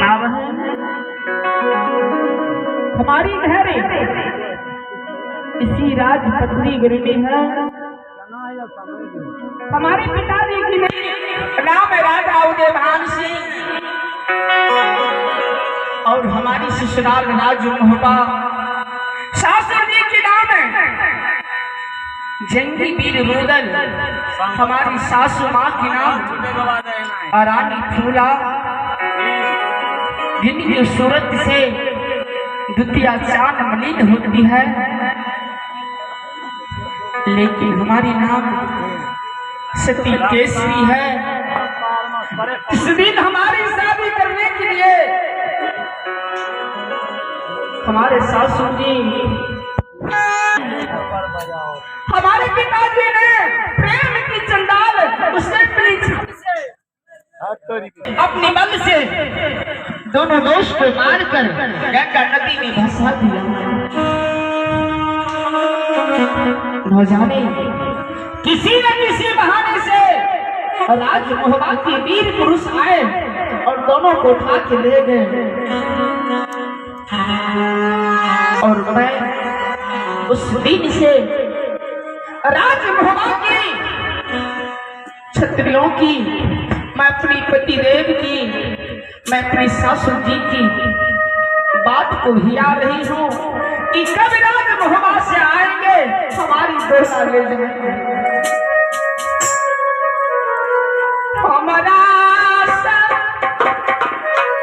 भाव है। हमारी धैर्य इसी राजपत्नी गिरी में है। हमारे पिताजी की नाम है राजा उदयभान सिंह और हमारी ससुराल राजमोहबा सासू जी की नाम है जंगी वीर रुदल। हमारी सासू माँ की नाम रानी फूला, जिनकी सूरत से द्वितीय चांद मलिन होती है, लेकिन हमारी नाम सती केसरी है। इस दिन हमारी शादी करने के लिए हमारे सासू जी हमारे पिताजी ने प्रेम की चंडाल उससे अपनी बल से दोनों दोस्त को मारकर गंगा नदी में भसा दिया। न जाने किसी न किसी बहाने से राजमोहबा के वीर पुरुष आए और दोनों को उठा के ले गए। और मैं उस दिन से राजमोहबा की क्षत्रियों की, मैं अपनी पतिदेव की, मैं अपनी सासू जी की बात को हिला रही हूँ कि कब राजमोहबा से आएंगे हमारी दोसा ले जाएंगे। हमारा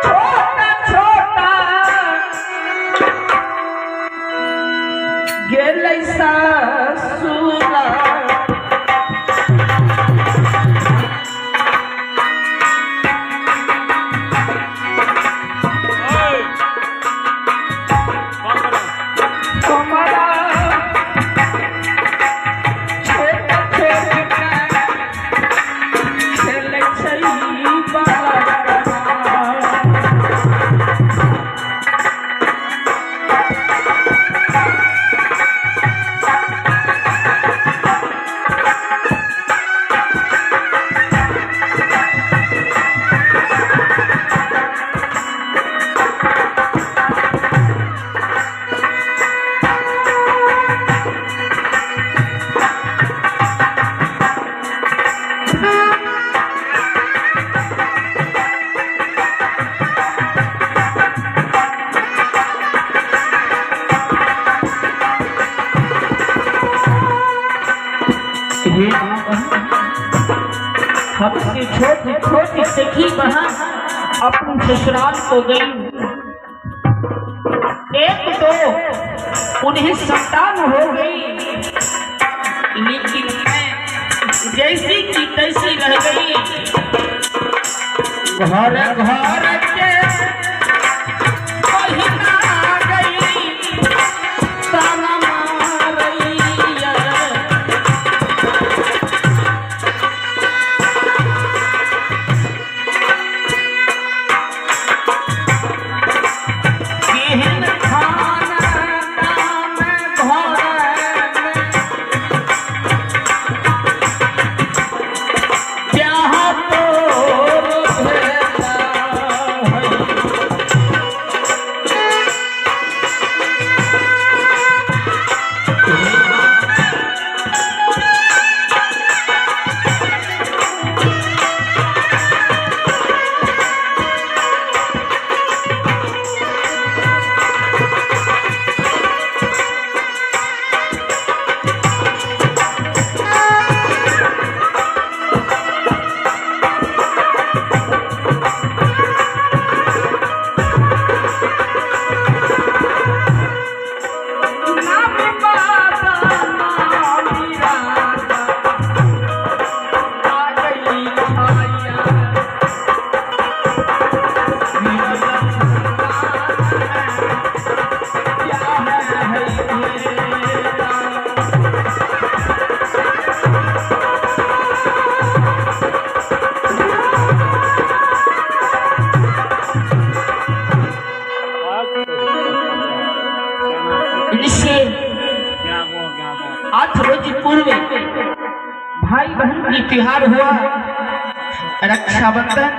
छोटा छोटा गेलै ससुरा, हमसे छोटी छोटी सखी बहन अपनी ससुराल को गई। एक तो उन्हें संतान हो गई, लेकिन मैं जैसी की तैसी रह गई। घर घर के भाई बहन की त्योहार हुआ रक्षाबंधन।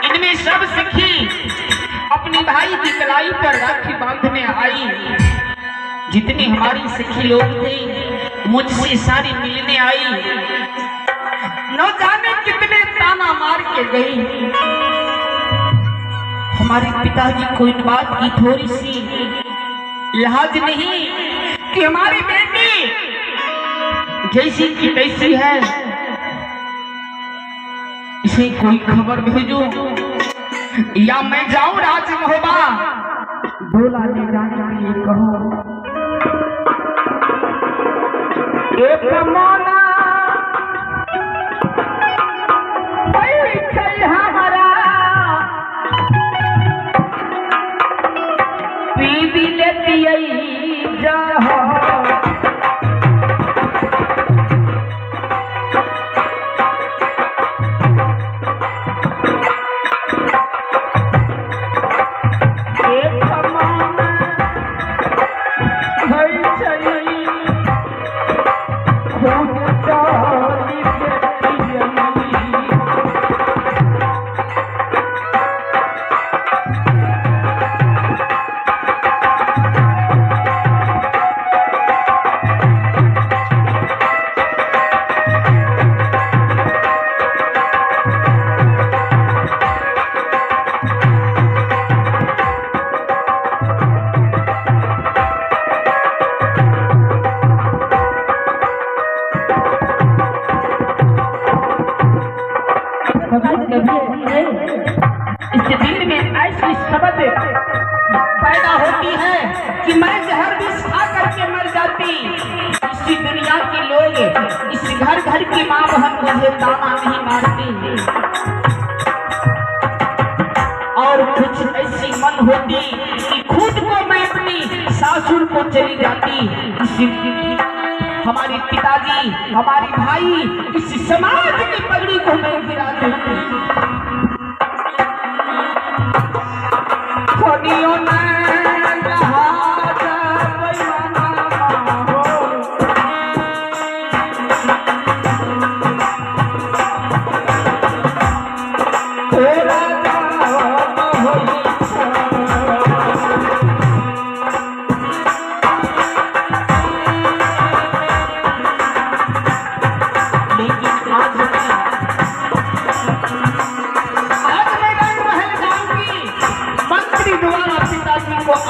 इनमें सब सखी अपनी भाई की कलाई पर राखी बांधने आई। जितनी हमारी सखी लोग थे मुझसे सारी मिलने आई। न जाने कितने ताना मार के गई। हमारे पिताजी को इन बात की थोड़ी सी लिहाज नहीं कि हमारी बेटी जैसी की तैसी है, इसे कोई खबर भेजो या मैं जाऊं राजमहबा डोला ले जाने के लिए कहो। एक मोना हमारा पी लेती जा इसके दिल में ऐसी शब्द पैदा होती है कि मैं जहर विष खा करके मर जाती। इसी दुनिया के लोग, इस घर घर की माँ बहन मुझे ताना नहीं मारती। और कुछ ऐसी मन होती कि खुद को मैं अपनी सासुर को चली जाती। हमारे पिताजी, हमारे भाई, इस समाज की पगड़ी को मैं गिरा देती।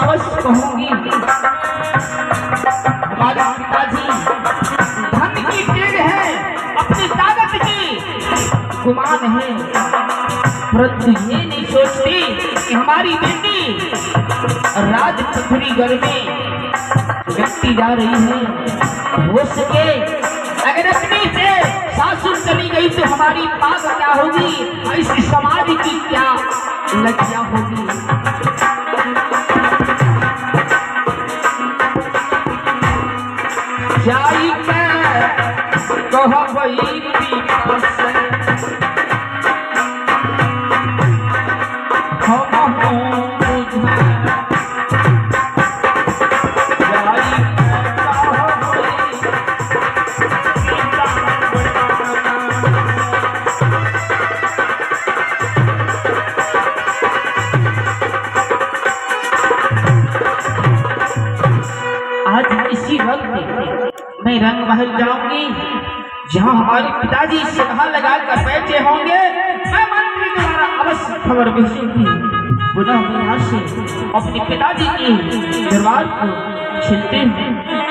अवश्य कहूंगी हमारे पिताजी धन की टेढ़ है, अपनी ताकत की गुमान है, परंतु ये नहीं सोचती कि हमारी बेटी राजपथरी घर में व्यक्ति जा रही है। हो सके अगर अपनी से सासुर चली गई तो हमारी बात क्या होगी, इस समाज की क्या लज्जा होगी। जाई कहबई पीपस आज इसी वक्त मैं रंग महल जाऊंगी जहां हमारे पिताजी सभा लगाकर बैठे होंगे। मैं मंत्री द्वारा अवश्य खबर भेजूंगी। पुनः यहाँ से अपने पिताजी के दरबार को चलते हैं।